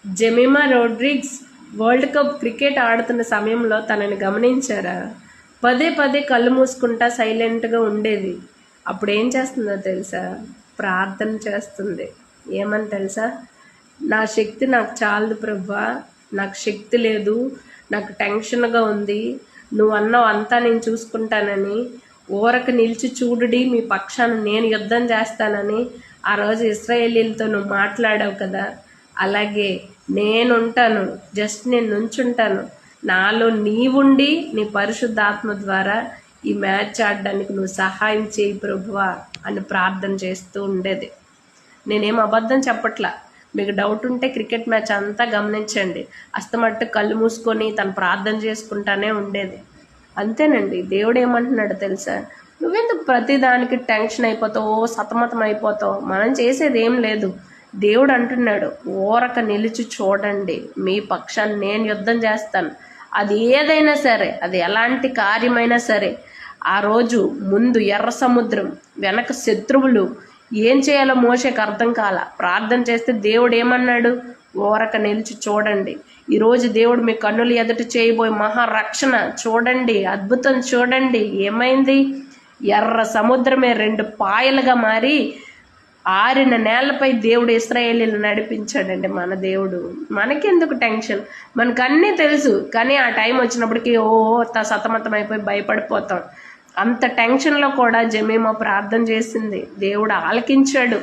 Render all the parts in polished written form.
Jemimah Rodrigues world cup cricket ఆడుతున్న సమయంలో తనని గమనించారా? పదే పదే కళ్ళు మూసుకుంటా సైలెంట్గా ఉండేది. అప్పుడు ఏం చేస్తుందో తెలుసా? ప్రార్థన చేస్తుంది. ఏమని తెలుసా? నా శక్తి నాకు చాలదు ప్రభువా, నాకు శక్తి లేదు, నాకు టెన్షన్గా ఉంది, నువ్వు అన్నావు అంతా నేను చూసుకుంటానని, ఊరక నిలిచి చూడుడి మీ పక్షాన నేను యుద్ధం చేస్తానని ఆ రోజు ఇశ్రాయేలీలతో నువ్వు మాట్లాడావు కదా, అలాగే నేనుంటాను, జస్ట్ నేను నుంచుంటాను, నాలో నీవుండి నీ పరిశుద్ధాత్మ ద్వారా ఈ మ్యాచ్ ఆడడానికి నువ్వు సహాయం చేయి ప్రభువా అని ప్రార్థన చేస్తూ ఉండేది. నేనేం అబద్ధం చెప్పట్లా. మీకు డౌట్ ఉంటే క్రికెట్ మ్యాచ్ అంతా గమనించండి. అస్తమట్టు కళ్ళు మూసుకొని తను ప్రార్థన చేసుకుంటానే ఉండేది. అంతేనండి. దేవుడు ఏమంటున్నాడు తెలుసా? నువ్వెందుకు ప్రతిదానికి టెన్షన్ అయిపోతావు, సతమతం అయిపోతావు? మనం చేసేది ఏం లేదు. దేవుడు అంటున్నాడు, ఊరక నిలిచి చూడండి, మీ పక్షాన్ని నేను యుద్ధం చేస్తాను. అది ఏదైనా సరే, అది ఎలాంటి కార్యమైనా సరే. ఆ రోజు ముందు ఎర్ర సముద్రం, వెనక శత్రువులు, ఏం చేయాలో మోషేకి అర్థం కాల. ప్రార్థన చేస్తే దేవుడు ఏమన్నాడు? ఊరక నిలిచి చూడండి. ఈరోజు దేవుడు మీ కన్నుల ఎదుట చేయబోయే మహారక్షణ చూడండి, అద్భుతం చూడండి. ఏమైంది? ఎర్ర సముద్రమే 2 పాయలుగా మారి ఆరిన నేలపై దేవుడు ఇశ్రాయేలీని నడిపించాడండి. మన దేవుడు. మనకెందుకు టెన్షన్? మనకు అన్నీ తెలుసు, కానీ ఆ టైం వచ్చినప్పటికీ సతమతం అయిపోయి భయపడిపోతాం. అంత టెన్షన్లో కూడా జెమిమా ప్రార్థన చేసింది. దేవుడు ఆలకించాడు,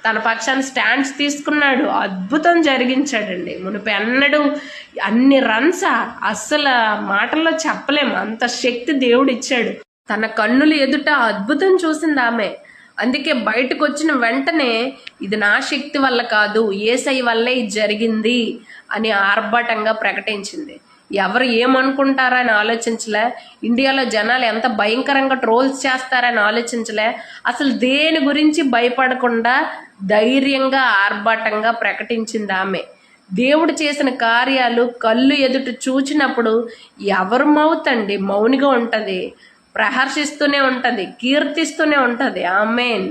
తన పక్షాన్ని స్టాండ్స్ తీసుకున్నాడు, అద్భుతం జరిగించాడండి. మునుపు ఎన్నడూ అన్ని రన్స్ అస్సలు మాటల్లో చెప్పలేము, అంత శక్తి దేవుడు ఇచ్చాడు. తన కన్నుల ఎదుట అద్భుతం చూసింది ఆమె. అందుకే బయటకు వచ్చిన వెంటనే ఇది నా శక్తి వల్ల కాదు, యేసయ్య వల్లే ఇది జరిగింది అని ఆర్భాటంగా ప్రకటించింది. ఎవరు ఏమనుకుంటారని ఆలోచించలే. ఇండియాలో జనాలు ఎంత భయంకరంగా ట్రోల్స్ చేస్తారని ఆలోచించలే. అసలు దేని గురించి భయపడకుండా ధైర్యంగా ఆర్భాటంగా ప్రకటించింది ఆమె. దేవుడు చేసిన కార్యాలు కళ్ళు ఎదుట చూచినప్పుడు ఎవరు మౌతండి మౌనిగా ఉంటుంది, ప్రహర్షిస్తూనే ఉంటుంది, కీర్తిస్తూనే ఉంటుంది. ఆమేన్.